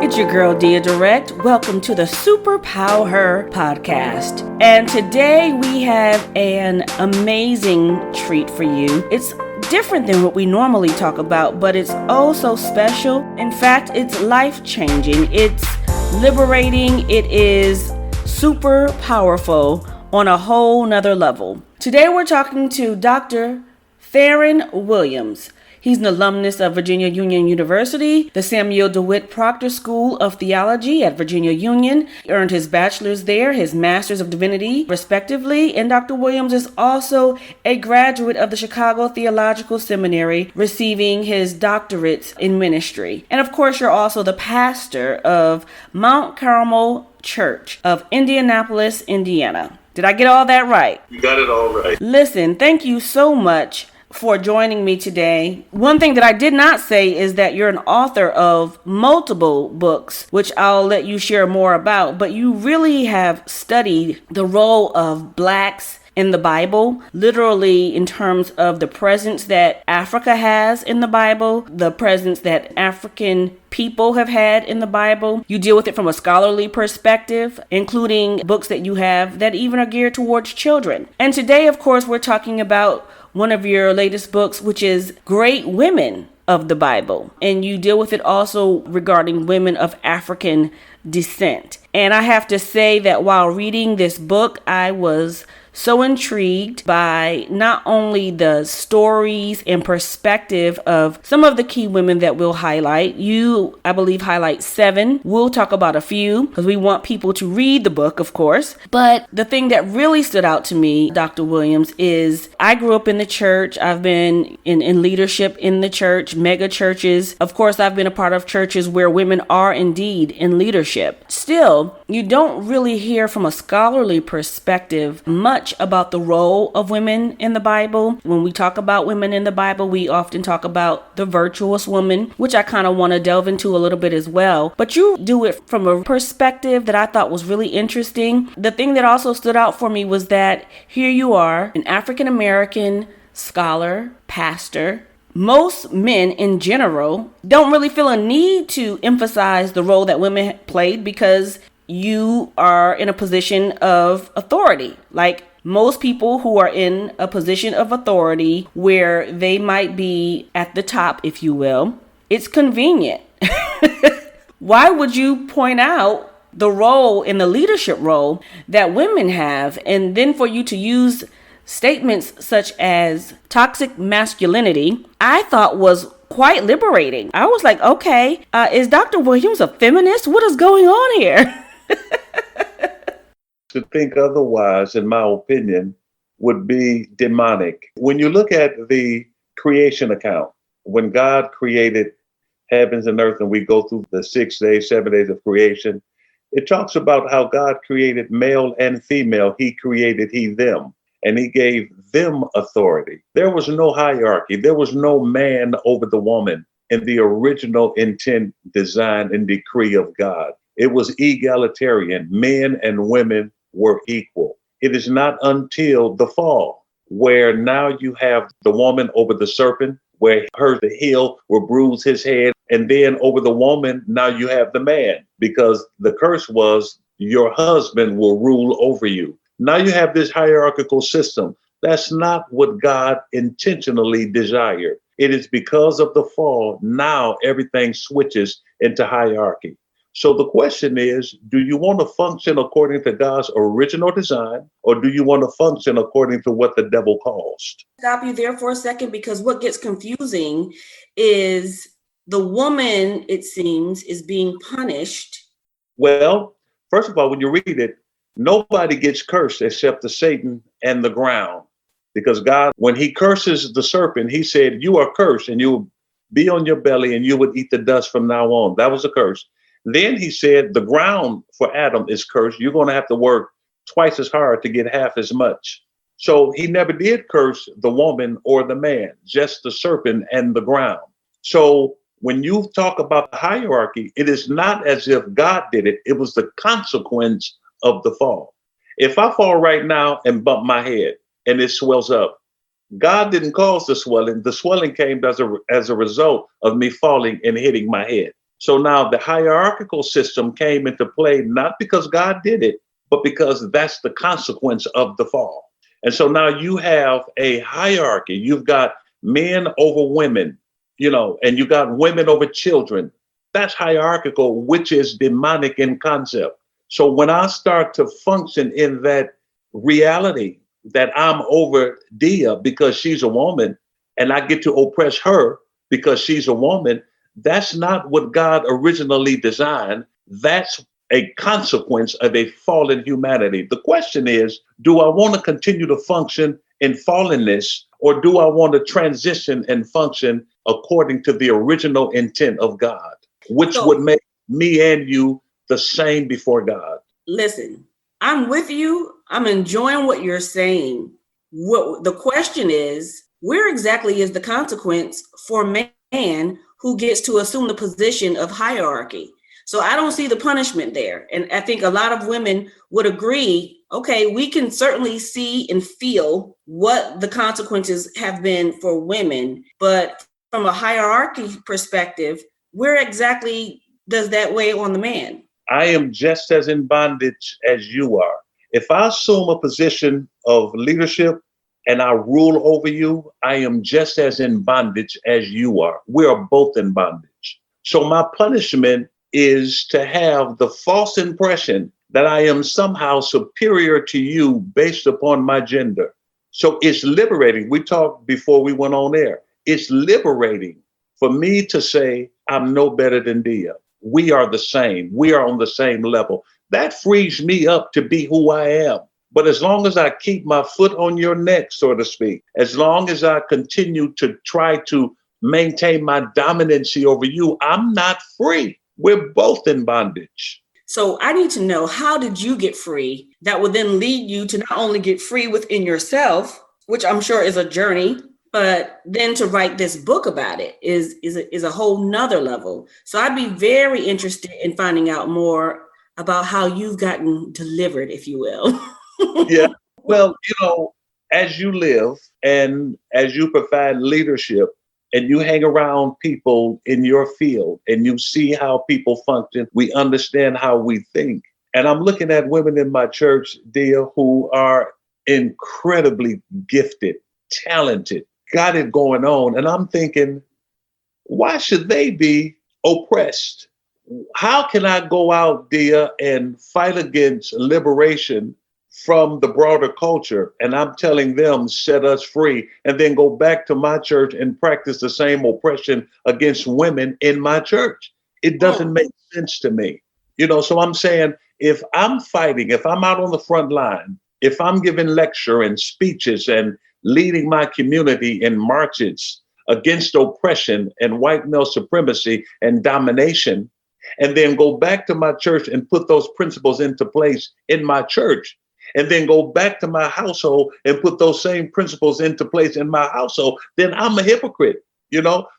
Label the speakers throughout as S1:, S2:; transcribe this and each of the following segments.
S1: It's your girl, Dia Direct. Welcome to the Superpower podcast. And today we have an amazing treat for you. It's different than what we normally talk about, but it's oh so special. In fact, it's life-changing. It's liberating. It is super powerful on a whole nother level. Today we're talking to Dr. Theron Williams. He's an alumnus of Virginia Union University, the Samuel DeWitt Proctor School of Theology at Virginia Union. He earned his bachelor's there, his master's of divinity, respectively. And Dr. Williams is also a graduate of the Chicago Theological Seminary, receiving his doctorates in ministry. And of course, you're also the pastor of Mount Carmel Church of Indianapolis, Indiana. Did I get all that right?
S2: You got it all right.
S1: Listen, thank you so much for joining me today. One thing that I did not say is that you're an author of multiple books, which I'll let you share more about, but you really have studied the role of Blacks in the Bible, literally in terms of the presence that Africa has in the Bible, the presence that African people have had in the Bible. You deal with it from a scholarly perspective, including books that you have that even are geared towards children. And today, of course, we're talking about one of your latest books, which is Great Women of the Bible. And you deal with it also regarding women of African descent. And I have to say that while reading this book, I was so intrigued by not only the stories and perspective of some of the key women that we'll highlight. You, I believe, highlight 7. We'll talk about a few because we want people to read the book, of course. But the thing that really stood out to me, Dr. Williams, is I grew up in the church. I've been in leadership in the church, mega churches. Of course, I've been a part of churches where women are indeed in leadership. Still, you don't really hear from a scholarly perspective much about the role of women in the Bible. When we talk about women in the Bible, we often talk about the virtuous woman, which I kind of want to delve into a little bit as well. But you do it from a perspective that I thought was really interesting. The thing that also stood out for me was that here you are, an African American scholar, pastor. Most men in general don't really feel a need to emphasize the role that women played because you are in a position of authority. Like most people who are in a position of authority where they might be at the top, if you will, it's convenient. Why would you point out the role in the leadership role that women have? And then for you to use statements such as toxic masculinity, I thought was quite liberating. I was like, okay, is Dr. Williams a feminist? What is going on here?
S2: To think otherwise, in my opinion, would be demonic. When you look at the creation account, when God created heavens and earth, and we go through the 6 days, 7 days of creation, it talks about how God created male and female. He created them, and he gave them authority. There was no hierarchy. There was no man over the woman in the original intent, design, and decree of God. It was egalitarian. Men and women were equal. It is not until the fall where now you have the woman over the serpent, where the heel will bruise his head. And then over the woman, now you have the man, because the curse was your husband will rule over you. Now you have this hierarchical system. That's not what God intentionally desired. It is because of the fall. Now everything switches into hierarchy. So the question is, do you want to function according to God's original design, or do you want to function according to what the devil caused?
S1: Stop you there for a second, because what gets confusing is the woman, it seems, is being punished.
S2: Well, first of all, when you read it, nobody gets cursed except the Satan and the ground. Because God, when he curses the serpent, he said, you are cursed and you will be on your belly and you would eat the dust from now on. That was a curse. Then he said, the ground for Adam is cursed. You're going to have to work twice as hard to get half as much. So he never did curse the woman or the man, just the serpent and the ground. So when you talk about the hierarchy, it is not as if God did it. It was the consequence of the fall. If I fall right now and bump my head and it swells up, God didn't cause the swelling. The swelling came as a result of me falling and hitting my head. So now the hierarchical system came into play, not because God did it, but because that's the consequence of the fall. And so now you have a hierarchy. You've got men over women, and you got women over children. That's hierarchical, which is demonic in concept. So when I start to function in that reality that I'm over Dia because she's a woman, and I get to oppress her because she's a woman, that's not what God originally designed. That's a consequence of a fallen humanity. The question is, do I want to continue to function in fallenness, or do I want to transition and function according to the original intent of God, which would make me and you the same before God?
S1: Listen, I'm with you. I'm enjoying what you're saying. What the question is, where exactly is the consequence for man who gets to assume the position of hierarchy? So I don't see the punishment there. And I think a lot of women would agree, okay, we can certainly see and feel what the consequences have been for women. But from a hierarchy perspective, where exactly does that weigh on the man?
S2: I am just as in bondage as you are. If I assume a position of leadership and I rule over you, I am just as in bondage as you are. We are both in bondage. So my punishment is to have the false impression that I am somehow superior to you based upon my gender. So it's liberating. We talked before we went on air. It's liberating for me to say, I'm no better than Dia. We are the same. We are on the same level. That frees me up to be who I am. But as long as I keep my foot on your neck, so to speak, as long as I continue to try to maintain my dominancy over you, I'm not free. We're both in bondage.
S1: So I need to know, how did you get free? That would then lead you to not only get free within yourself, which I'm sure is a journey, but then to write this book about it is a whole nother level. So I'd be very interested in finding out more about how you've gotten delivered, if you will.
S2: Yeah. Well, as you live and as you provide leadership and you hang around people in your field and you see how people function, we understand how we think. And I'm looking at women in my church, Dia, who are incredibly gifted, talented, got it going on. And I'm thinking, why should they be oppressed? How can I go out, Dia, and fight against liberation from the broader culture? And I'm telling them, set us free, and then go back to my church and practice the same oppression against women in my church. It doesn't make sense to me. So I'm saying, if I'm fighting, if I'm out on the front line, if I'm giving lecture and speeches and leading my community in marches against oppression and white male supremacy and domination, and then go back to my church and put those principles into place in my church, and then go back to my household and put those same principles into place in my household, then I'm a hypocrite,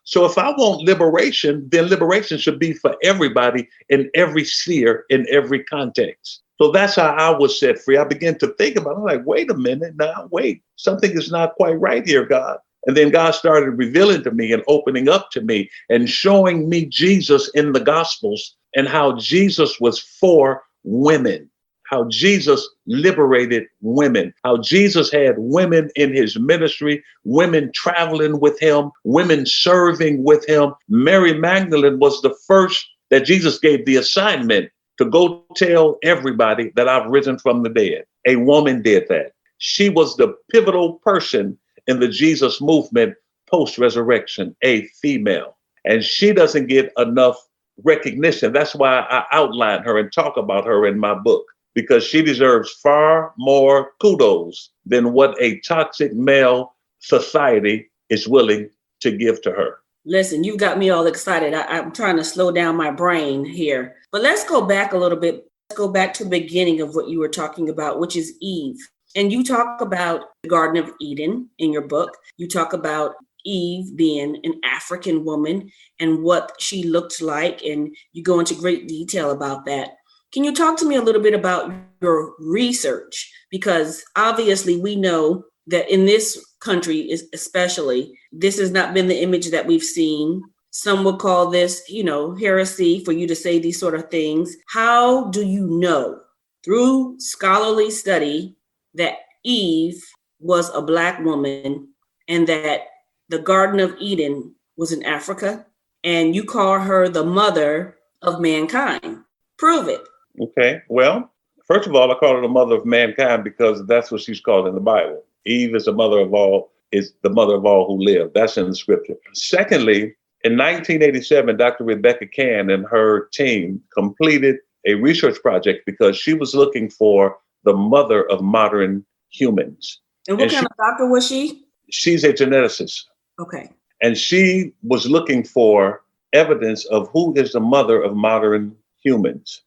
S2: So if I want liberation, then liberation should be for everybody in every sphere, in every context. So that's how I was set free. I began to think about it. I'm like, wait a minute now, something is not quite right here, God. And then God started revealing to me and opening up to me and showing me Jesus in the Gospels and how Jesus was for women, how Jesus liberated women, how Jesus had women in his ministry, women traveling with him, women serving with him. Mary Magdalene was the first that Jesus gave the assignment to go tell everybody that I've risen from the dead. A woman did that. She was the pivotal person in the Jesus movement post-resurrection, a female. And she doesn't get enough recognition. That's why I outline her and talk about her in my book, because she deserves far more kudos than what a toxic male society is willing to give to her.
S1: Listen, you've got me all excited. I'm trying to slow down my brain here. But let's go back a little bit. Let's go back to the beginning of what you were talking about, which is Eve. And you talk about the Garden of Eden in your book. You talk about Eve being an African woman and what she looked like. And you go into great detail about that. Can you talk to me a little bit about your research? Because obviously we know that in this country especially, this has not been the image that we've seen. Some would call this, heresy for you to say these sort of things. How do you know through scholarly study that Eve was a Black woman and that the Garden of Eden was in Africa, and you call her the mother of mankind? Prove it.
S2: Okay, well, first of all, I call her the mother of mankind because that's what she's called in the Bible. Eve is the mother of all, is the mother of all who live. That's in the scripture. Secondly, in 1987, Dr. Rebecca Cann and her team completed a research project because she was looking for the mother of modern humans.
S1: And what kind of doctor was she?
S2: She's a geneticist.
S1: Okay.
S2: And she was looking for evidence of who is the mother of modern humans.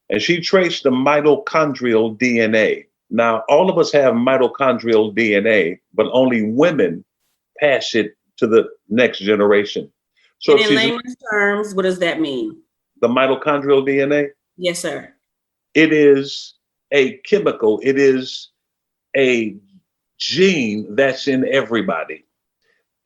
S2: And she traced the mitochondrial DNA. Now, all of us have mitochondrial DNA, but only women pass it to the next generation.
S1: So in layman's terms, what does that mean?
S2: The mitochondrial DNA?
S1: Yes, sir.
S2: It is a chemical. It is a gene that's in everybody.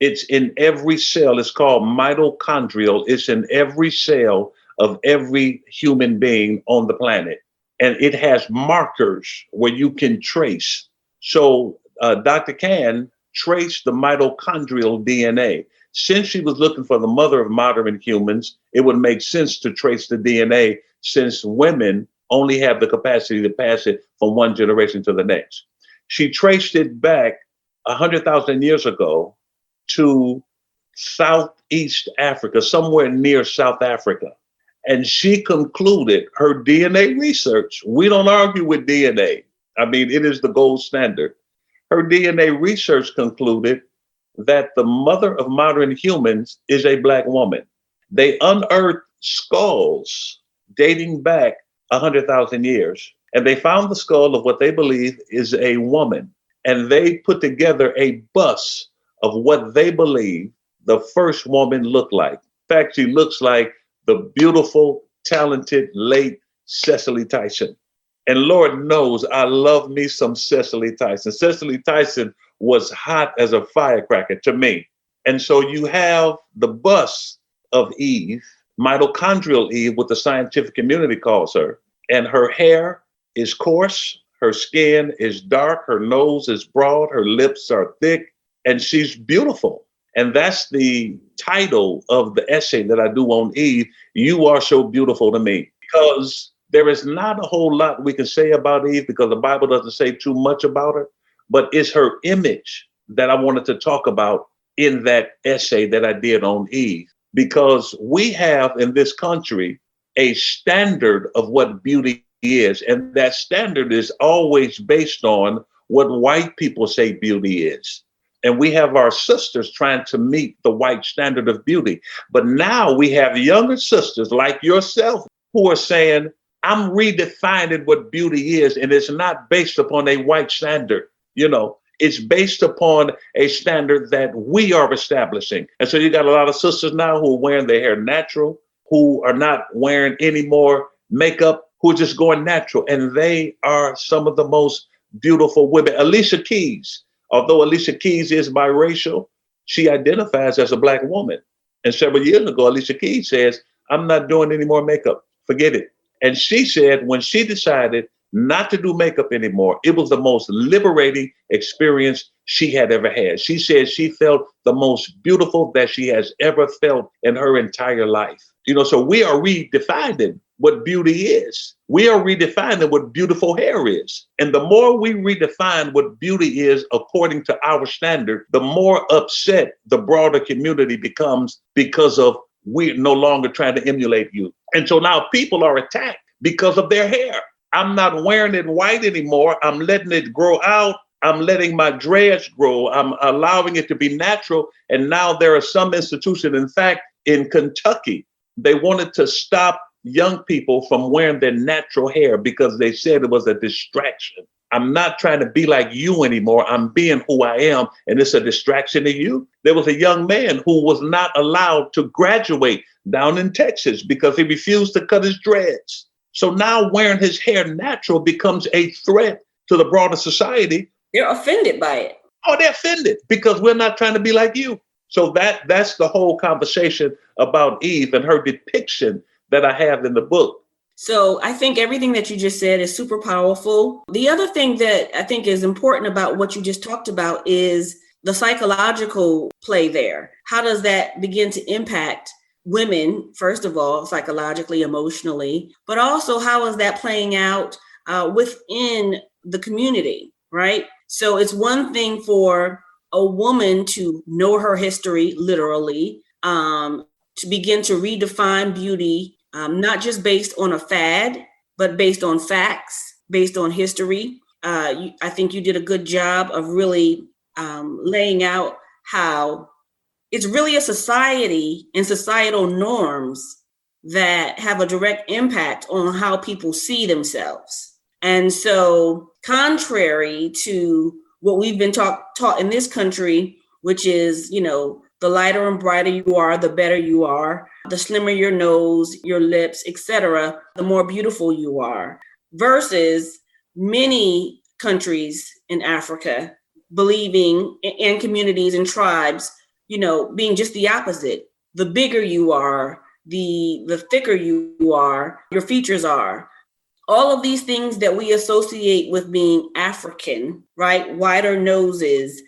S2: It's in every cell. It's called mitochondrial. It's in every cell of every human being on the planet. And it has markers where you can trace. So Dr. Cann traced the mitochondrial DNA. Since she was looking for the mother of modern humans, it would make sense to trace the DNA since women only have the capacity to pass it from one generation to the next. She traced it back 100,000 years ago to Southeast Africa, somewhere near South Africa. And she concluded her DNA research. We don't argue with DNA. I mean, it is the gold standard. Her DNA research concluded that the mother of modern humans is a Black woman. They unearthed skulls dating back 100,000 years, and they found the skull of what they believe is a woman. And they put together a bust of what they believe the first woman looked like. In fact, she looks like the beautiful, talented, late Cicely Tyson. And Lord knows I love me some Cicely Tyson. Cicely Tyson was hot as a firecracker to me. And so you have the bust of Eve, mitochondrial Eve, what the scientific community calls her. And her hair is coarse, her skin is dark, her nose is broad, her lips are thick, and she's beautiful. And that's the title of the essay that I do on Eve. You are so beautiful to me. Because there is not a whole lot we can say about Eve because the Bible doesn't say too much about her, but it's her image that I wanted to talk about in that essay that I did on Eve. Because we have in this country a standard of what beauty is, and that standard is always based on what white people say beauty is. And we have our sisters trying to meet the white standard of beauty. But now we have younger sisters like yourself who are saying, I'm redefining what beauty is, and it's not based upon a white standard. It's based upon a standard that we are establishing. And so you got a lot of sisters now who are wearing their hair natural, who are not wearing any more makeup, who are just going natural. And they are some of the most beautiful women. Alicia Keys, although Alicia Keys is biracial, she identifies as a Black woman. And several years ago, Alicia Keys says, I'm not doing any more makeup. Forget it. And she said when she decided not to do makeup anymore, it was the most liberating experience she had ever had. She said she felt the most beautiful that she has ever felt in her entire life. So we are redefining what beauty is. We are redefining what beautiful hair is. And the more we redefine what beauty is according to our standard, the more upset the broader community becomes because of we're no longer trying to emulate you. And so now people are attacked because of their hair. I'm not wearing it white anymore. I'm letting it grow out. I'm letting my dreads grow. I'm allowing it to be natural. And now there are some institutions, in fact, in Kentucky, they wanted to stop young people from wearing their natural hair because they said it was a distraction. I'm not trying to be like you anymore. I'm being who I am, and it's a distraction to you. There was a young man who was not allowed to graduate down in Texas because he refused to cut his dreads. So now wearing his hair natural becomes a threat to the broader society.
S1: They're offended by it.
S2: Oh, they're offended because we're not trying to be like you. So that's the whole conversation about Eve and her depiction that I have in the book.
S1: So I think everything that you just said is super powerful. The other thing that I think is important about what you just talked about is the psychological play there. How does that begin to impact women, first of all, psychologically, emotionally, but also how is that playing out within the community, right? So it's one thing for a woman to know her history, literally, to begin to redefine beauty, not just based on a fad, but based on facts, based on history. I think you did a good job of really laying out how it's really a society and societal norms that have a direct impact on how people see themselves. And so, contrary to what we've been taught in this country, which is, the lighter and brighter you are, the better you are, the slimmer your nose, your lips, etc., the more beautiful you are, versus many countries in Africa believing, and communities and tribes, being just the opposite. The bigger you are, the thicker you are, your features are. All of these things that we associate with being African, right? Wider noses,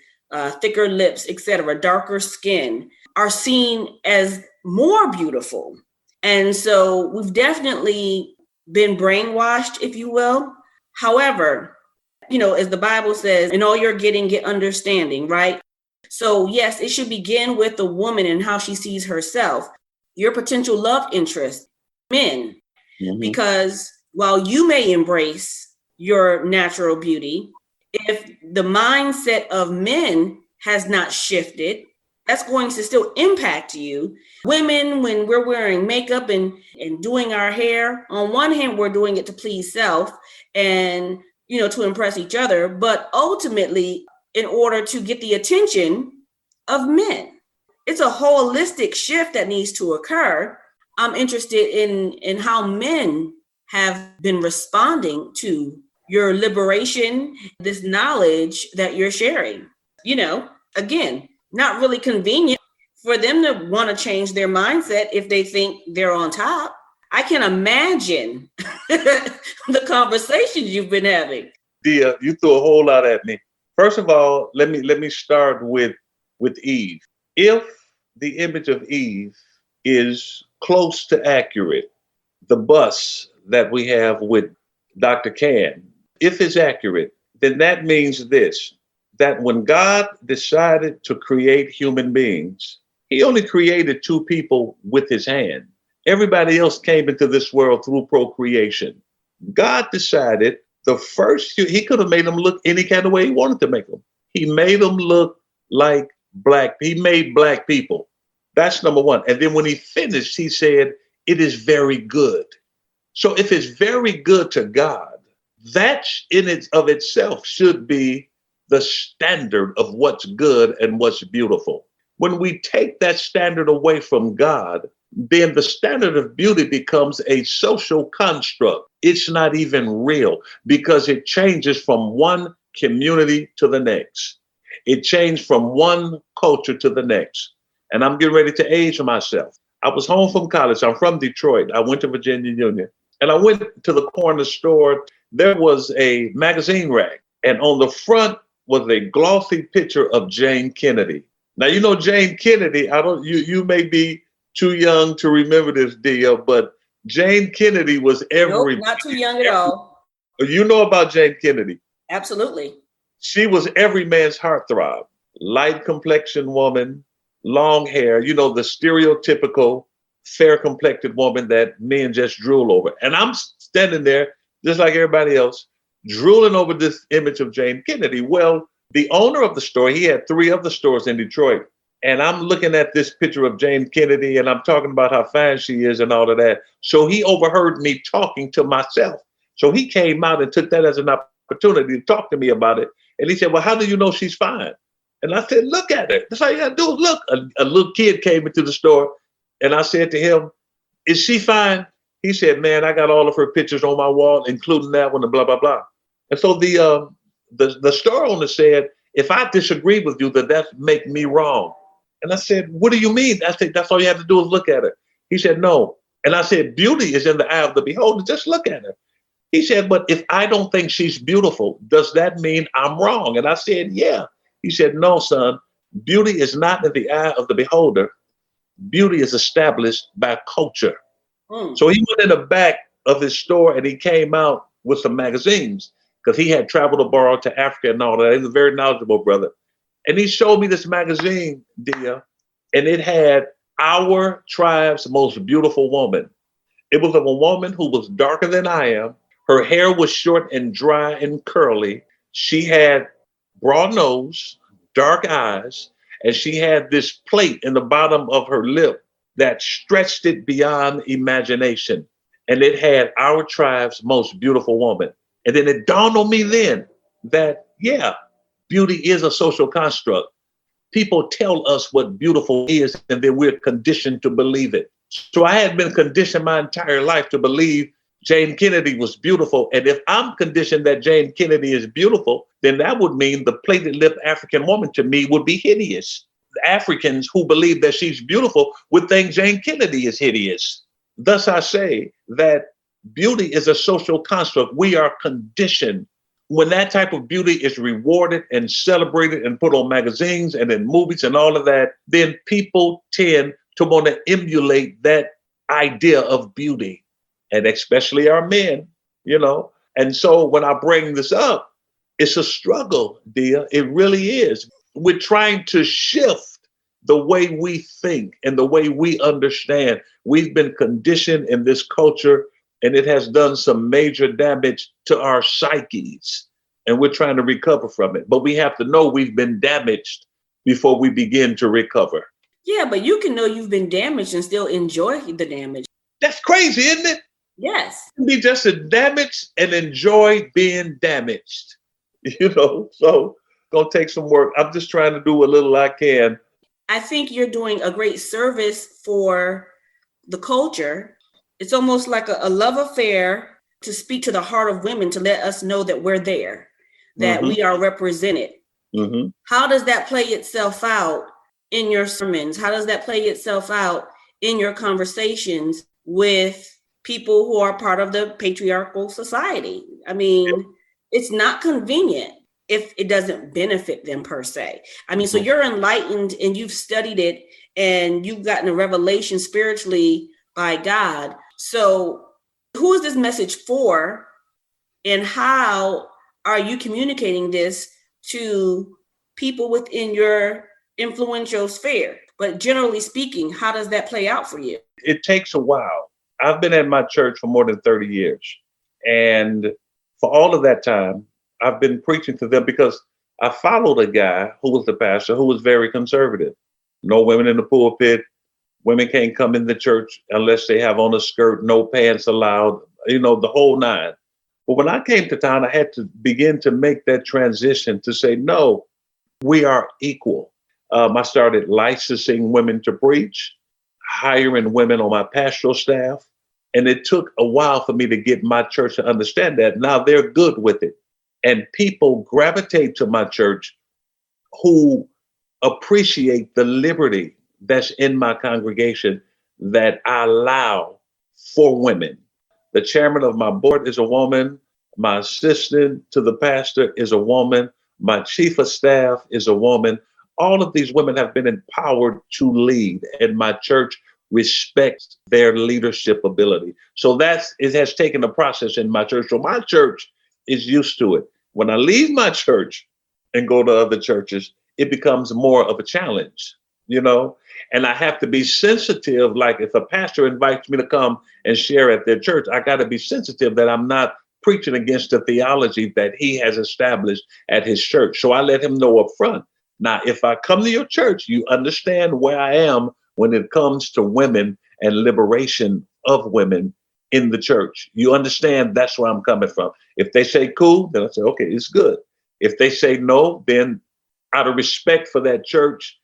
S1: thicker lips, etc., darker skin, are seen as more beautiful. And so we've definitely been brainwashed, if you will. However, as the Bible says, in all you're getting, get understanding, right? So yes, it should begin with the woman and how she sees herself, your potential love interest, men, because while you may embrace your natural beauty, if the mindset of men has not shifted, that's going to still impact you. Women, when we're wearing makeup and doing our hair, on one hand, we're doing it to please self and, to impress each other, but ultimately in order to get the attention of men. It's a holistic shift that needs to occur. I'm interested in how men have been responding to your liberation, this knowledge that you're sharing. Again, not really convenient for them to want to change their mindset if they think they're on top. I can imagine the conversations you've been having.
S2: Dia, you threw a whole lot at me. First of all, let me start with Eve. If the image of Eve is close to accurate, the bus that we have with Dr. Can, if it's accurate, then that means this, that when God decided to create human beings, he only created two people with his hand. Everybody else came into this world through procreation. God decided he could have made them look any kind of way he wanted to make them. He made them look like he made black people. That's number one. And then when he finished, he said, it is very good. So if it's very good to God, that in it of itself should be the standard of what's good and what's beautiful. When we take that standard away from God, then the standard of beauty becomes a social construct. It's not even real because it changes from one community to the next. It changed from one culture to the next. And I'm getting ready to age myself. I was home from college. I'm from Detroit. I went to Virginia Union and I went to the corner store. There was a magazine rack and on the front was a glossy picture of Jane Kennedy. Now, Jane Kennedy, you may be too young to remember this deal, but Jane Kennedy was
S1: Nope, not too young at all.
S2: You know about Jane Kennedy?
S1: Absolutely.
S2: She was every man's heartthrob. Light complexion woman, long hair, the stereotypical fair complected woman that men just drool over. And I'm standing there just like everybody else, drooling over this image of Jane Kennedy. Well, the owner of the store, he had 3 other stores in Detroit. And I'm looking at this picture of Jane Kennedy and I'm talking about how fine she is and all of that. So he overheard me talking to myself. So he came out and took that as an opportunity to talk to me about it. And he said, well, how do you know she's fine? And I said, look at her. That's all you gotta do is look. A little kid came into the store and I said to him, is she fine? He said, man, I got all of her pictures on my wall, including that one and blah, blah, blah. And so the store owner said, if I disagree with you, that make me wrong. And I said, what do you mean? I said, that's all you have to do is look at her. He said, no. And I said, beauty is in the eye of the beholder. Just look at her. He said, but if I don't think she's beautiful, does that mean I'm wrong? And I said, yeah. He said, no, son, beauty is not in the eye of the beholder. Beauty is established by culture. So he went in the back of his store and he came out with some magazines because he had traveled abroad to Africa and all that. He was a very knowledgeable brother. And he showed me this magazine, Dia, and it had our tribe's most beautiful woman. It was of a woman who was darker than I am. Her hair was short and dry and curly. She had broad nose, dark eyes, and she had this plate in the bottom of her lip that stretched it beyond imagination. And it had our tribe's most beautiful woman. And then it dawned on me then that, yeah, beauty is a social construct. People tell us what beautiful is, and then we're conditioned to believe it. So I had been conditioned my entire life to believe Jane Kennedy was beautiful. And if I'm conditioned that Jane Kennedy is beautiful, then that would mean the plated lip African woman to me would be hideous. Africans who believe that she's beautiful would think Jane Kennedy is hideous. Thus, I say that beauty is a social construct. We are conditioned. When that type of beauty is rewarded and celebrated and put on magazines and in movies and all of that, then people tend to want to emulate that idea of beauty, and especially our men, you know. And so when I bring this up, it's a struggle, Dia. It really is. We're trying to shift the way we think and the way we understand. We've been conditioned in this culture, and it has done some major damage to our psyches. And we're trying to recover from it. But we have to know we've been damaged before we begin to recover.
S1: Yeah, but you can know you've been damaged and still enjoy the damage.
S2: That's crazy, isn't it?
S1: Yes.
S2: You can be just as damaged and enjoy being damaged. You know, so gonna take some work. I'm just trying to do what little I can.
S1: I think you're doing a great service for the culture. It's almost like a love affair to speak to the heart of women, to let us know that we're there, that we are represented. How does that play itself out in your sermons? How does that play itself out in your conversations with people who are part of the patriarchal society? I mean, it's not convenient if it doesn't benefit them per se. I mean, so you're enlightened and you've studied it and you've gotten a revelation spiritually by God. So who is this message for, and how are you communicating this to people within your influential sphere? But generally speaking, how does that play out for you?
S2: It takes a while. I've been at my church for more than 30 years. And for all of that time, I've been preaching to them because I followed a guy who was the pastor who was very conservative. No women in the pulpit. Women can't come in the church unless they have on a skirt, no pants allowed, you know, the whole nine. But when I came to town, I had to begin to make that transition to say, no, we are equal. I started licensing women to preach, hiring women on my pastoral staff. And it took a while for me to get my church to understand that. Now they're good with it. And people gravitate to my church who appreciate the liberty that's in my congregation that I allow for women. The chairman of my board is a woman. My assistant to the pastor is a woman. My chief of staff is a woman. All of these women have been empowered to lead, and my church respects their leadership ability. So it has taken a process in my church. So my church is used to it. When I leave my church and go to other churches, it becomes more of a challenge, you know, and I have to be sensitive. Like if a pastor invites me to come and share at their church, I got to be sensitive that I'm not preaching against the theology that he has established at his church. So I let him know up front. Now, if I come to your church, you understand where I am when it comes to women and liberation of women in the church. You understand that's where I'm coming from. If they say cool, then I say, okay, it's good. If they say no, then out of respect for that church,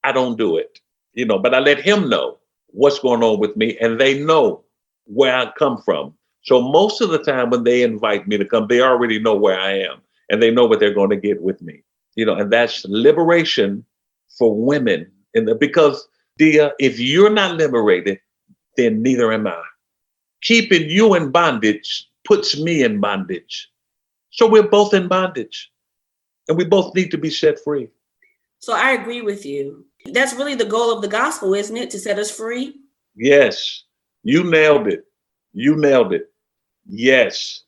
S2: I don't do it. You know, but I let him know what's going on with me, and they know where I come from. So most of the time when they invite me to come, they already know where I am and they know what they're going to get with me. You know, and that's liberation for women And because, Dia, if you're not liberated, then neither am I. Keeping you in bondage puts me in bondage. So we're both in bondage, and we both need to be set free.
S1: So I agree with you. That's really the goal of the gospel, isn't it? To set us free?
S2: Yes, you nailed it. You nailed it. Yes,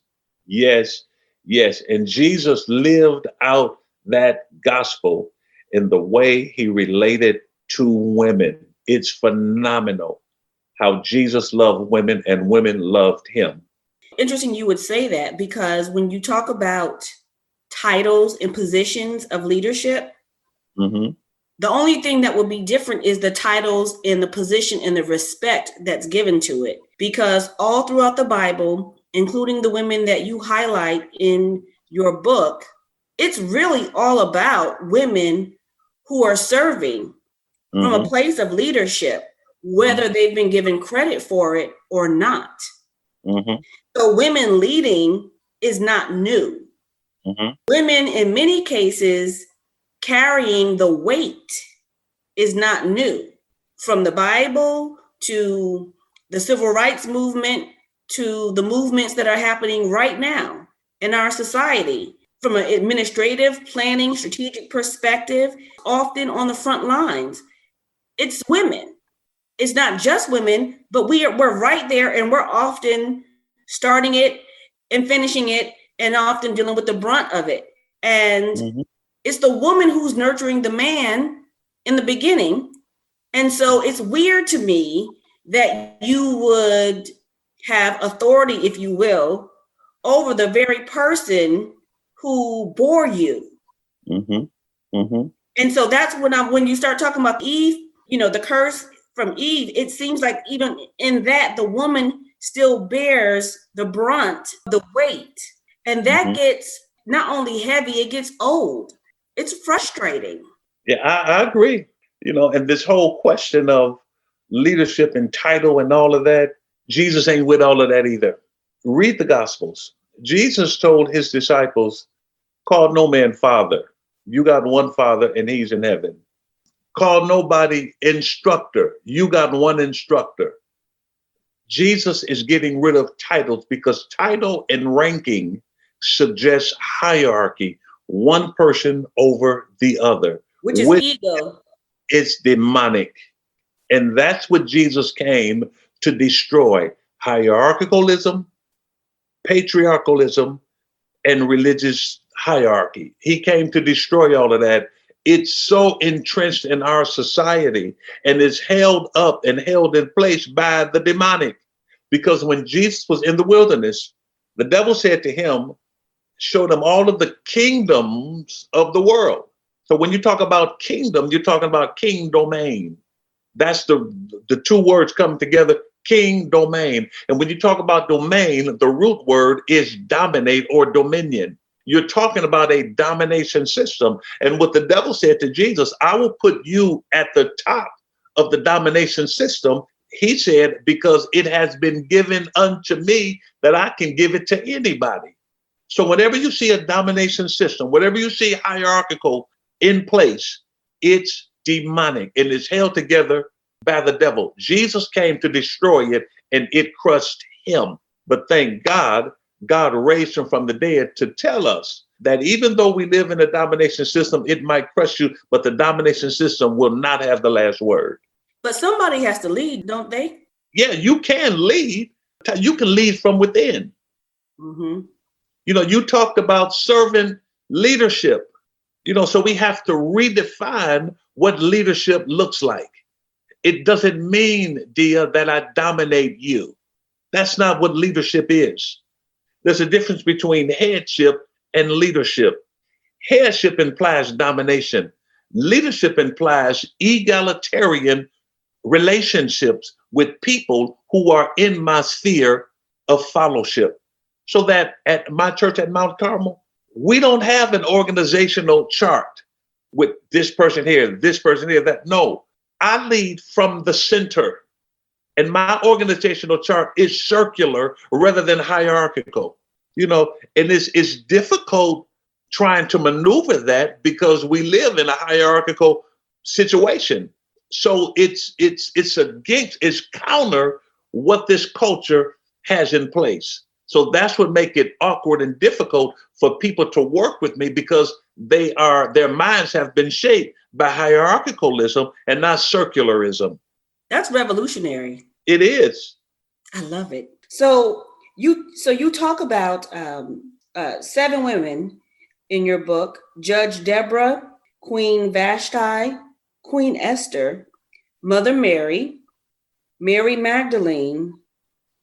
S2: yes, yes. And Jesus lived out that gospel in the way he related to women. It's phenomenal how Jesus loved women and women loved him.
S1: Interesting you would say that, because when you talk about titles and positions of leadership,
S2: Mm-hmm.
S1: the only thing that would be different is the titles and the position and the respect that's given to it. Because all throughout the Bible, including the women that you highlight in your book, it's really all about women who are serving from a place of leadership, whether they've been given credit for it or not.
S2: Mm-hmm.
S1: So women leading is not new.
S2: Mm-hmm.
S1: Women, in many cases, carrying the weight is not new. From the Bible to the civil rights movement to the movements that are happening right now in our society, from an administrative, planning, strategic perspective, often on the front lines, it's women. It's not just women, but we're right there, and we're often starting it and finishing it, and often dealing with the brunt of it. And it's the woman who's nurturing the man in the beginning. And so it's weird to me that you would have authority, if you will, over the very person who bore you. And so that's when you start talking about Eve, the curse from Eve, it seems like even in that, the woman still bears the brunt, the weight. And that gets not only heavy, it gets old. It's frustrating.
S2: Yeah, I agree. And this whole question of leadership and title and all of that, Jesus ain't with all of that either. Read the Gospels. Jesus told his disciples, call no man father. You got one father and he's in heaven. Call nobody instructor. You got one instructor. Jesus is getting rid of titles because title and ranking suggests hierarchy, one person over the other.
S1: Which is ego.
S2: It's demonic. And that's what Jesus came to destroy: hierarchicalism, patriarchalism, and religious hierarchy. He came to destroy all of that. It's so entrenched in our society and is held up and held in place by the demonic. Because when Jesus was in the wilderness, the devil said to him, showed him all of the kingdoms of the world. So when you talk about kingdom, you're talking about king domain. That's the two words come together, king domain. And when you talk about domain, the root word is dominate or dominion. You're talking about a domination system. And what the devil said to Jesus, I will put you at the top of the domination system. He said, because it has been given unto me that I can give it to anybody. So whenever you see a domination system, whatever you see hierarchical in place, it's demonic and it's held together by the devil. Jesus came to destroy it and it crushed him. But thank God, God raised him from the dead to tell us that even though we live in a domination system, it might crush you, but the domination system will not have the last word.
S1: But somebody has to lead, don't they?
S2: Yeah, you can lead. You can lead from within. You talked about servant leadership. So we have to redefine what leadership looks like. It doesn't mean, Dia, that I dominate you. That's not what leadership is. There's a difference between headship and leadership. Headship implies domination. Leadership implies egalitarian relationships with people who are in my sphere of fellowship. So that at my church at Mount Carmel, we don't have an organizational chart with this person here, that. No, I lead from the center. And my organizational chart is circular rather than hierarchical. And it's difficult trying to maneuver that because we live in a hierarchical situation. So it's counter what this culture has in place. So that's what make it awkward and difficult for people to work with me, because their minds have been shaped by hierarchicalism and not circularism.
S1: That's revolutionary.
S2: It is.
S1: I love it. So you talk about 7 women in your book: Judge Deborah, Queen Vashti, Queen Esther, Mother Mary, Mary Magdalene,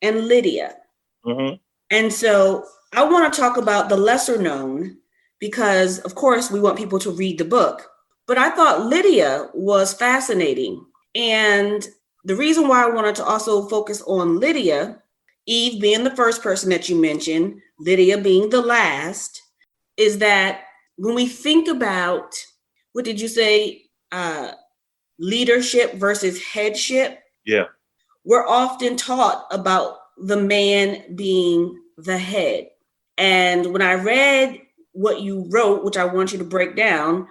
S1: and Lydia.
S2: Mm-hmm.
S1: And so I want to talk about the lesser known, because of course we want people to read the book. But I thought Lydia was fascinating. And the reason why I wanted to also focus on Lydia, Eve being the first person that you mentioned, Lydia being the last, is that when we think about, what did you say, leadership versus headship?
S2: Yeah.
S1: We're often taught about the man being the head. And when I read what you wrote, which I want you to break down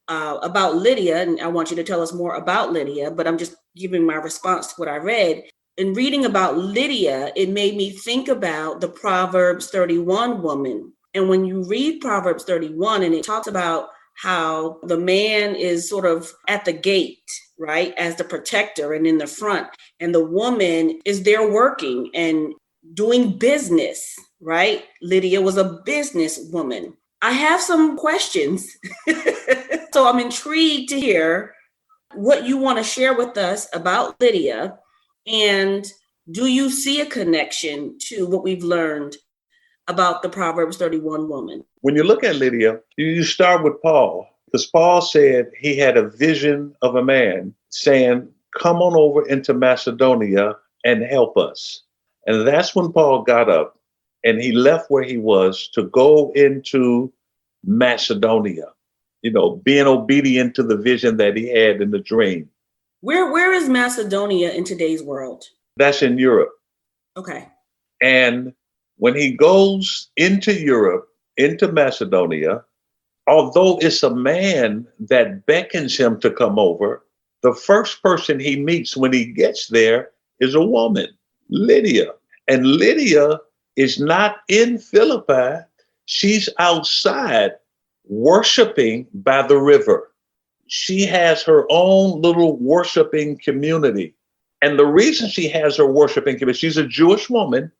S1: about Lydia, and I want you to tell us more about Lydia, but I'm just giving my response to what I read. In reading about Lydia, it made me think about the Proverbs 31 woman. And when you read Proverbs 31, and it talks about how the man is sort of at the gate, right, as the protector and in the front, and the woman is there working and doing business, right? Lydia was a businesswoman. I have some questions. So I'm intrigued to hear what you want to share with us about Lydia. And do you see a connection to what we've learned about the Proverbs 31 woman?
S2: When you look at Lydia, you start with Paul, because Paul said he had a vision of a man saying, come on over into Macedonia and help us. And that's when Paul got up and he left where he was to go into Macedonia, being obedient to the vision that he had in the dream.
S1: Where is Macedonia in today's world?
S2: That's in Europe.
S1: Okay.
S2: And when he goes into Europe, into Macedonia, although it's a man that beckons him to come over, the first person he meets when he gets there is a woman, Lydia. And Lydia is not in Philippi. She's outside worshiping by the river. She has her own little worshiping community. And the reason she has her worshiping community, she's a Jewish woman,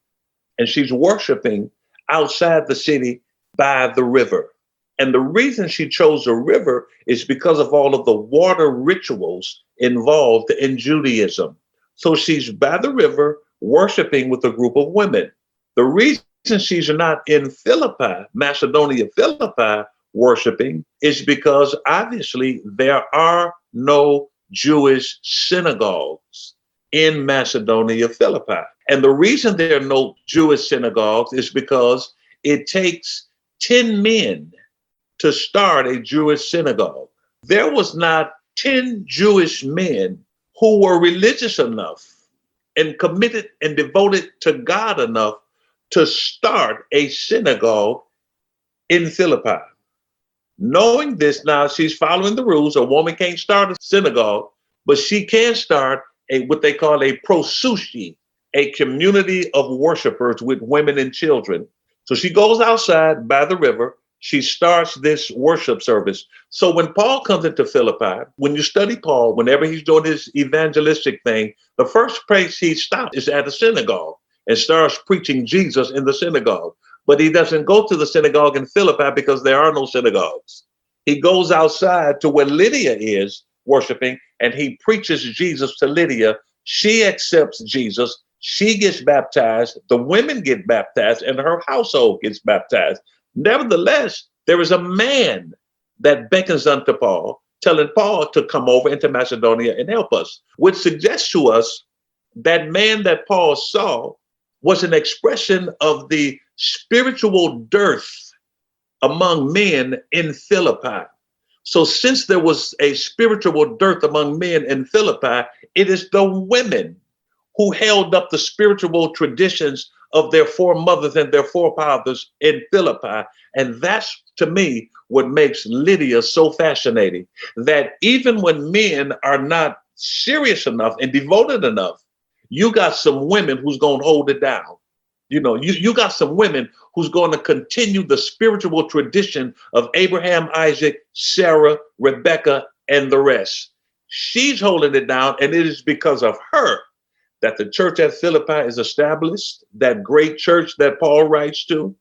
S2: and she's worshiping outside the city by the river. And the reason she chose a river is because of all of the water rituals involved in Judaism. So she's by the river worshiping with a group of women. The reason she's not in Philippi, Macedonia, Philippi, worshiping is because obviously there are no Jewish synagogues in Macedonia, Philippi. And the reason there are no Jewish synagogues is because it takes 10 men to start a Jewish synagogue. There was not 10 Jewish men who were religious enough and committed and devoted to God enough to start a synagogue in Philippi. Knowing this, now she's following the rules. A woman can't start a synagogue, but she can start what they call a prosouchi, a community of worshipers with women and children. So she goes outside by the river. She starts this worship service. So when Paul comes into Philippi, when you study Paul, whenever he's doing his evangelistic thing, the first place he stops is at a synagogue and starts preaching Jesus in the synagogue. But he doesn't go to the synagogue in Philippi because there are no synagogues. He goes outside to where Lydia is worshiping, and he preaches Jesus to Lydia. She accepts Jesus. She gets baptized. The women get baptized, and her household gets baptized. Nevertheless, there is a man that beckons unto Paul, telling Paul to come over into Macedonia and help us, which suggests to us that man that Paul saw was an expression of the spiritual dearth among men in Philippi. So since there was a spiritual dearth among men in Philippi, it is the women who held up the spiritual traditions of their foremothers and their forefathers in Philippi. And that's, to me, what makes Lydia so fascinating, that even when men are not serious enough and devoted enough, you got some women who's going to hold it down. You got some women who's going to continue the spiritual tradition of Abraham, Isaac, Sarah, Rebecca, and the rest. She's holding it down, and it is because of her that the church at Philippi is established, that great church that Paul writes to.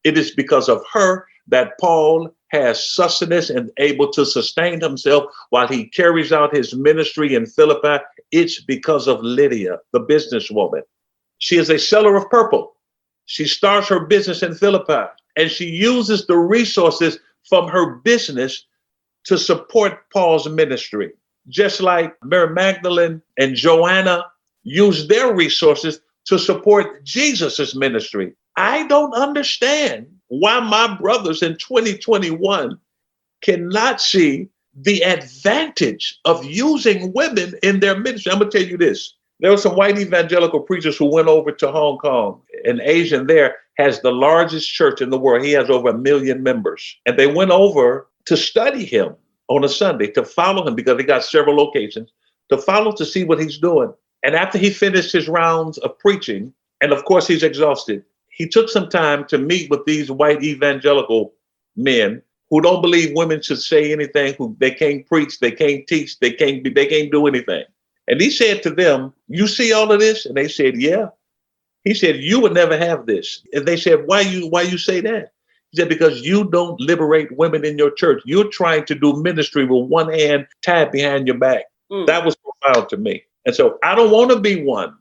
S2: It is because of her that Paul has sustenance and able to sustain himself while he carries out his ministry in Philippi. It's because of Lydia, the businesswoman. She is a seller of purple. She starts her business in Philippi, and she uses the resources from her business to support Paul's ministry. Just like Mary Magdalene and Joanna used their resources to support Jesus's ministry. I don't understand why my brothers in 2021 cannot see the advantage of using women in their ministry. I'm going to tell you this. There were some white evangelical preachers who went over to Hong Kong. An Asian there has the largest church in the world. He has over 1 million members. And they went over to study him on a Sunday, to follow him, because they got several locations, to follow, to see what he's doing. And after he finished his rounds of preaching, and of course he's exhausted, he took some time to meet with these white evangelical men who don't believe women should say anything, who they can't preach, they can't teach, they can't do anything. And he said to them, "You see all of this?" And they said, "Yeah." He said, "You would never have this." And they said, why you say that?" He said, "Because you don't liberate women in your church. You're trying to do ministry with one hand tied behind your back." That was profound to me. And so I don't want to be one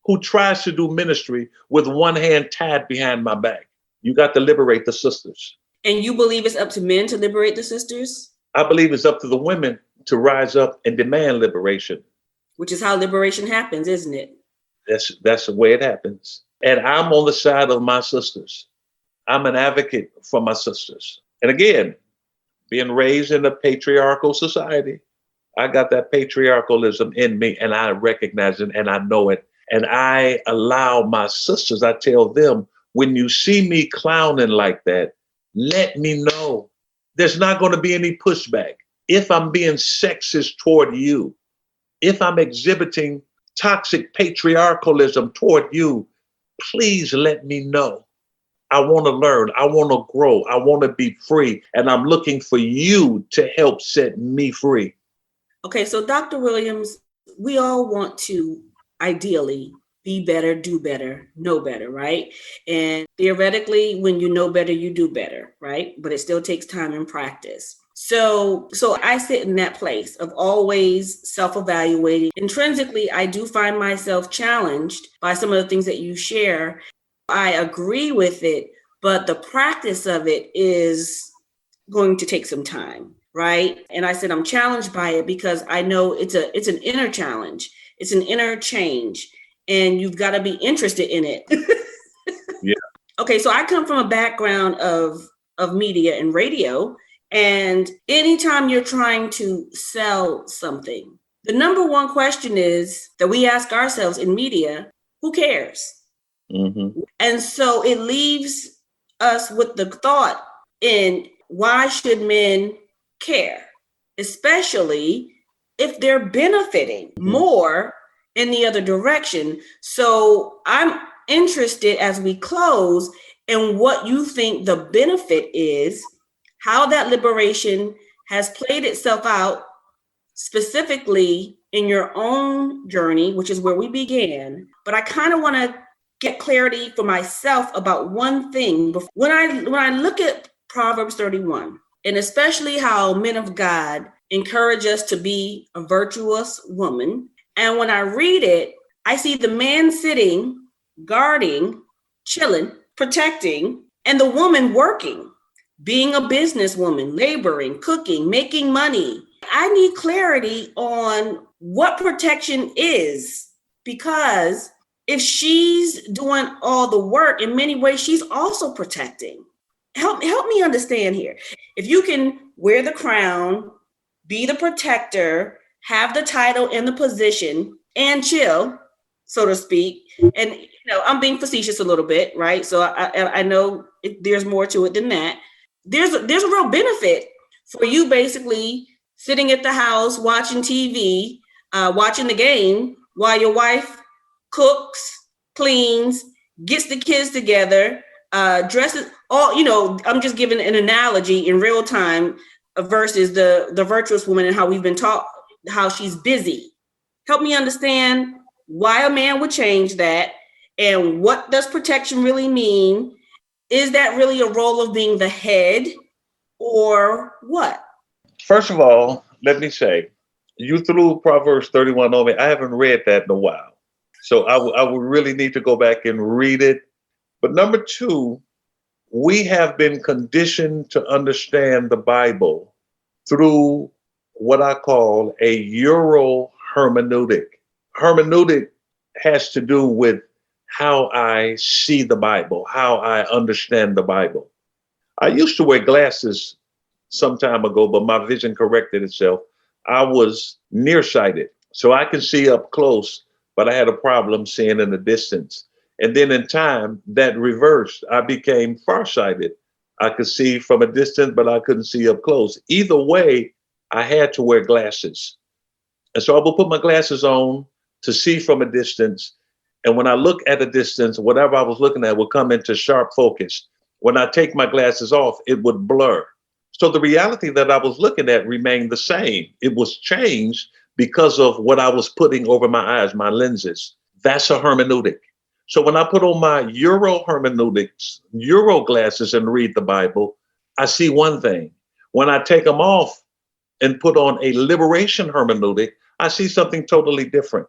S2: who tries to do ministry with one hand tied behind my back. You got to liberate the sisters.
S1: And you believe it's up to men to liberate the sisters?
S2: I believe it's up to the women to rise up and demand liberation.
S1: Which is how liberation happens, isn't it?
S2: That's the way it happens. And I'm on the side of my sisters. I'm an advocate for my sisters. And again, being raised in a patriarchal society, I got that patriarchalism in me, and I recognize it and I know it. And I allow my sisters, I tell them, when you see me clowning like that, let me know. There's not going to be any pushback. If I'm being sexist toward you, if I'm exhibiting toxic patriarchalism toward you, please let me know. I want to learn. I want to grow. I want to be free. And I'm looking for you to help set me free.
S1: Okay, so Dr. Williams, we all want to ideally be better, do better, know better, right? And theoretically, when you know better, you do better, right? But it still takes time and practice. So I sit in that place of always self-evaluating. Intrinsically, I do find myself challenged by some of the things that you share. I agree with it, but the practice of it is going to take some time, right? And I said I'm challenged by it because I know it's an inner challenge. It's an inner change, and you've got to be interested in it.
S2: Yeah.
S1: Okay, so I come from a background of media and radio. And anytime you're trying to sell something, the number one question is that we ask ourselves in media, who cares? Mm-hmm. And so it leaves us with the thought in why should men care, especially if they're benefiting more in the other direction. So I'm interested as we close in what you think the benefit is, how that liberation has played itself out specifically in your own journey, which is where we began. But I kind of want to get clarity for myself about one thing. When I look at Proverbs 31, and especially how men of God encourage us to be a virtuous woman, and when I read it, I see the man sitting, guarding, chilling, protecting, and the woman working. Being a businesswoman, laboring, cooking, making money. I need clarity on what protection is, because if she's doing all the work, in many ways, she's also protecting. Help me understand here. If you can wear the crown, be the protector, have the title and the position, and chill, so to speak, and I'm being facetious a little bit, right? So I know there's more to it than that. There's a real benefit for you basically sitting at the house watching TV, watching the game while your wife cooks, cleans, gets the kids together, dresses, all, I'm just giving an analogy in real time versus the virtuous woman and how we've been taught how she's busy. Help me understand why a man would change that, and what does protection really mean? Is that really a role of being the head, or what?
S2: First of all, let me say, you threw Proverbs 31 on me. I haven't read that in a while. So I would really need to go back and read it. But number two, we have been conditioned to understand the Bible through what I call a Euro hermeneutic. Hermeneutic has to do with how I see the Bible, how I understand the Bible. I used to wear glasses some time ago, but my vision corrected itself. I was nearsighted, so I can see up close, but I had a problem seeing in the distance. And then in time, that reversed. I became farsighted. I could see from a distance, but I couldn't see up close. Either way, I had to wear glasses. And so I would put my glasses on to see from a distance. And when I look at a distance, whatever I was looking at would come into sharp focus. When I take my glasses off, it would blur. So the reality that I was looking at remained the same. It was changed because of what I was putting over my eyes, my lenses. That's a hermeneutic. So when I put on my Euro hermeneutics, Euro glasses and read the Bible, I see one thing. When I take them off and put on a liberation hermeneutic, I see something totally different.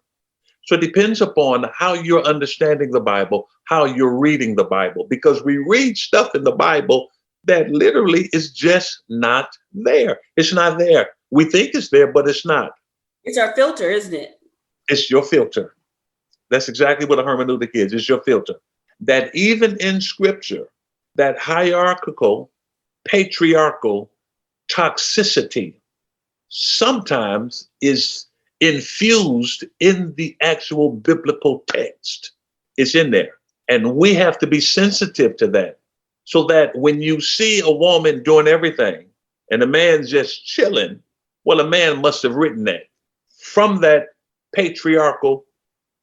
S2: So it depends upon how you're understanding the Bible, how you're reading the Bible, because we read stuff in the Bible that literally is just not there. It's not there. We think it's there, but it's not.
S1: It's our filter, isn't it?
S2: It's your filter. That's exactly what a hermeneutic is. It's your filter. That even in scripture, that hierarchical, patriarchal toxicity sometimes is infused in the actual biblical text. It's in there. And we have to be sensitive to that, so that when you see a woman doing everything and a man's just chilling, well, a man must have written that from that patriarchal,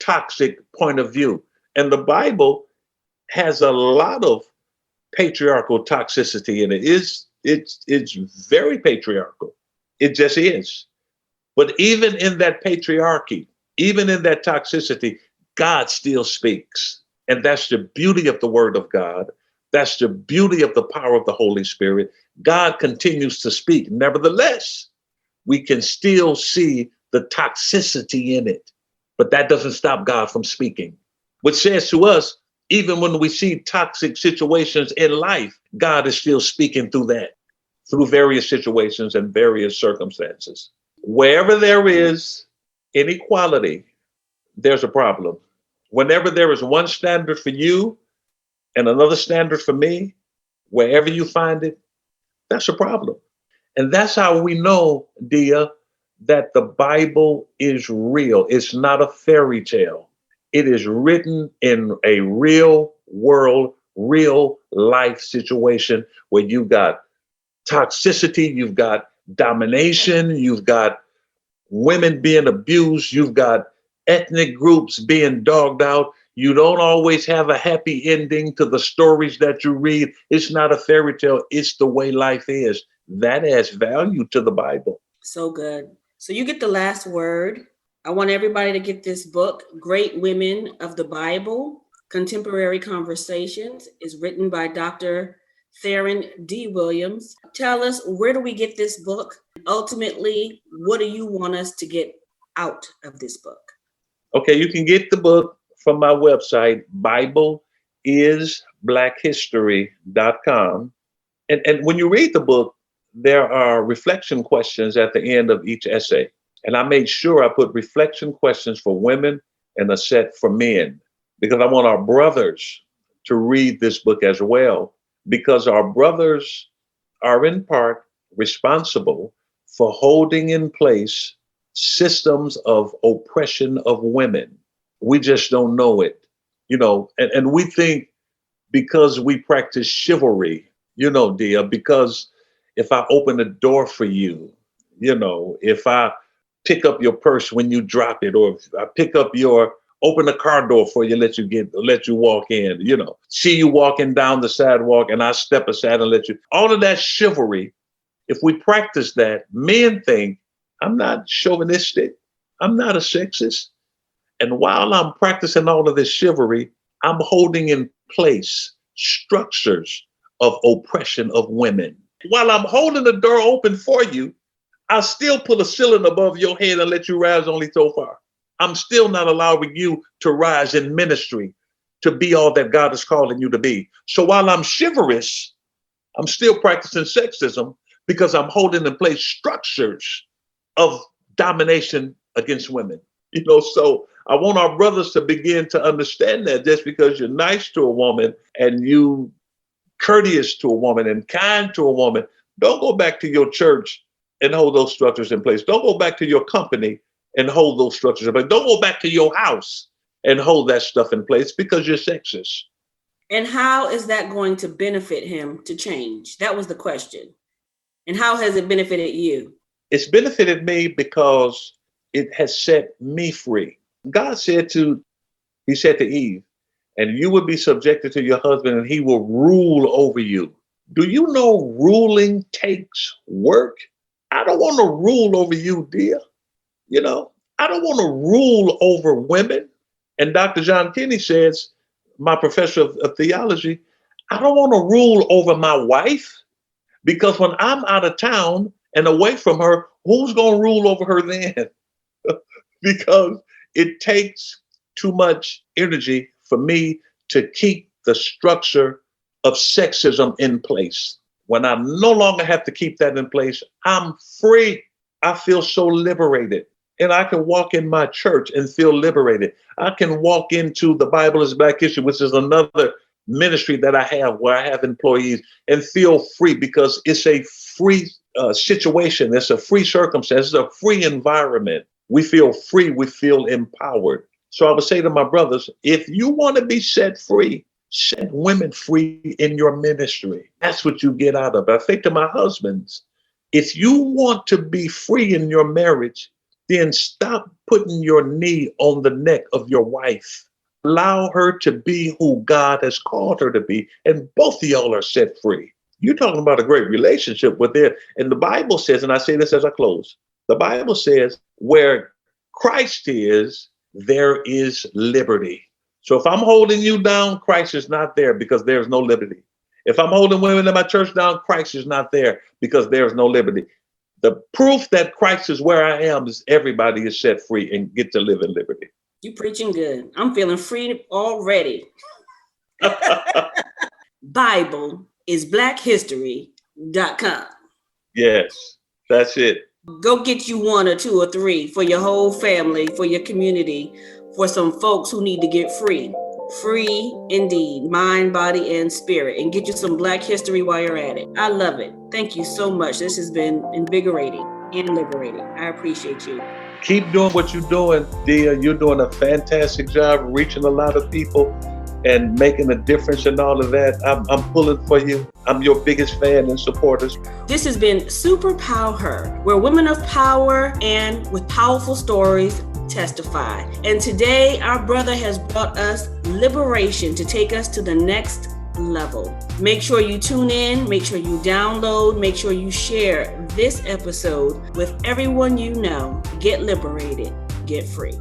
S2: toxic point of view. And the Bible has a lot of patriarchal toxicity in it. It's very patriarchal. It just is. But even in that patriarchy, even in that toxicity, God still speaks. And that's the beauty of the word of God. That's the beauty of the power of the Holy Spirit. God continues to speak. Nevertheless, we can still see the toxicity in it. But that doesn't stop God from speaking, which says to us, even when we see toxic situations in life, God is still speaking through that, through various situations and various circumstances. Wherever there is inequality, there's a problem. Whenever there is one standard for you and another standard for me, wherever you find it, that's a problem. And that's how we know, Dia, that the Bible is real. It's not a fairy tale. It is written in a real world, real life situation where you've got toxicity, you've got domination, you've got women being abused, you've got ethnic groups being dogged out. You don't always have a happy ending to the stories that you read. It's not a fairy tale. It's the way life is. That adds value to the Bible.
S1: So good. So you get the last word. I want everybody to get this book, Great Women of the Bible, Contemporary Conversations. Is written by Dr. Theron D. Williams. Tell us, where do we get this book? Ultimately, what do you want us to get out of this book?
S2: Okay, you can get the book from my website, BibleIsBlackHistory.com. And when you read the book, there are reflection questions at the end of each essay. And I made sure I put reflection questions for women and a set for men, because I want our brothers to read this book as well, because our brothers are in part responsible for holding in place systems of oppression of women. We just don't know it, and we think because we practice chivalry, Dia, because if I open the door for you, if I pick up your purse when you drop it, or I pick up open the car door for you, let you walk in, see you walking down the sidewalk and I step aside and let you, all of that chivalry. If we practice that, men think, I'm not chauvinistic, I'm not a sexist. And while I'm practicing all of this chivalry, I'm holding in place structures of oppression of women. While I'm holding the door open for you, I still put a ceiling above your head and let you rise only so far. I'm still not allowing you to rise in ministry, to be all that God is calling you to be. So while I'm chivalrous, I'm still practicing sexism because I'm holding in place structures of domination against women. So I want our brothers to begin to understand that just because you're nice to a woman and you courteous to a woman and kind to a woman, don't go back to your church and hold those structures in place. Don't go back to your company and hold those structures in place. Don't go back to your house and hold that stuff in place because you're sexist.
S1: And how is that going to benefit him to change? That was the question. And how has it benefited you?
S2: It's benefited me because it has set me free. God said to Eve, and you will be subjected to your husband and he will rule over you. Do you know ruling takes work? I don't want to rule over you, dear. I don't want to rule over women. And Dr. John Kinney says, my professor of theology, I don't want to rule over my wife because when I'm out of town and away from her, who's going to rule over her then? Because it takes too much energy for me to keep the structure of sexism in place. When I no longer have to keep that in place, I'm free. I feel so liberated. And I can walk in my church and feel liberated. I can walk into the Bible is Black History, which is another ministry that I have where I have employees, and feel free because it's a free situation. It's a free circumstance. It's a free environment. We feel free. We feel empowered. So I would say to my brothers, if you want to be set free, set women free in your ministry. That's what you get out of it. I think to my husbands, if you want to be free in your marriage, then stop putting your knee on the neck of your wife. Allow her to be who God has called her to be. And both of y'all are set free. You're talking about a great relationship with it. And the Bible says, and I say this as I close, the Bible says, where Christ is, there is liberty. So if I'm holding you down, Christ is not there because there's no liberty. If I'm holding women in my church down, Christ is not there because there's no liberty. The proof that Christ is where I am is everybody is set free and get to live in liberty.
S1: You preaching good. I'm feeling free already. Bible is blackhistory.com.
S2: Yes, that's it.
S1: Go get you 1 or 2 or 3 for your whole family, for your community, for some folks who need to get free. Free indeed, mind, body, and spirit. And get you some Black history while you're at it. I love it. Thank you so much. This has been invigorating and liberating. I appreciate you.
S2: Keep doing what you're doing, Dia. You're doing a fantastic job reaching a lot of people and making a difference in all of that. I'm pulling for you. I'm your biggest fan and supporter.
S1: This has been Super Power, where women of power and with powerful stories testify. And today our brother has brought us liberation to take us to the next level. Make sure you tune in, make sure you download, make sure you share this episode with everyone you know. Get liberated, get free.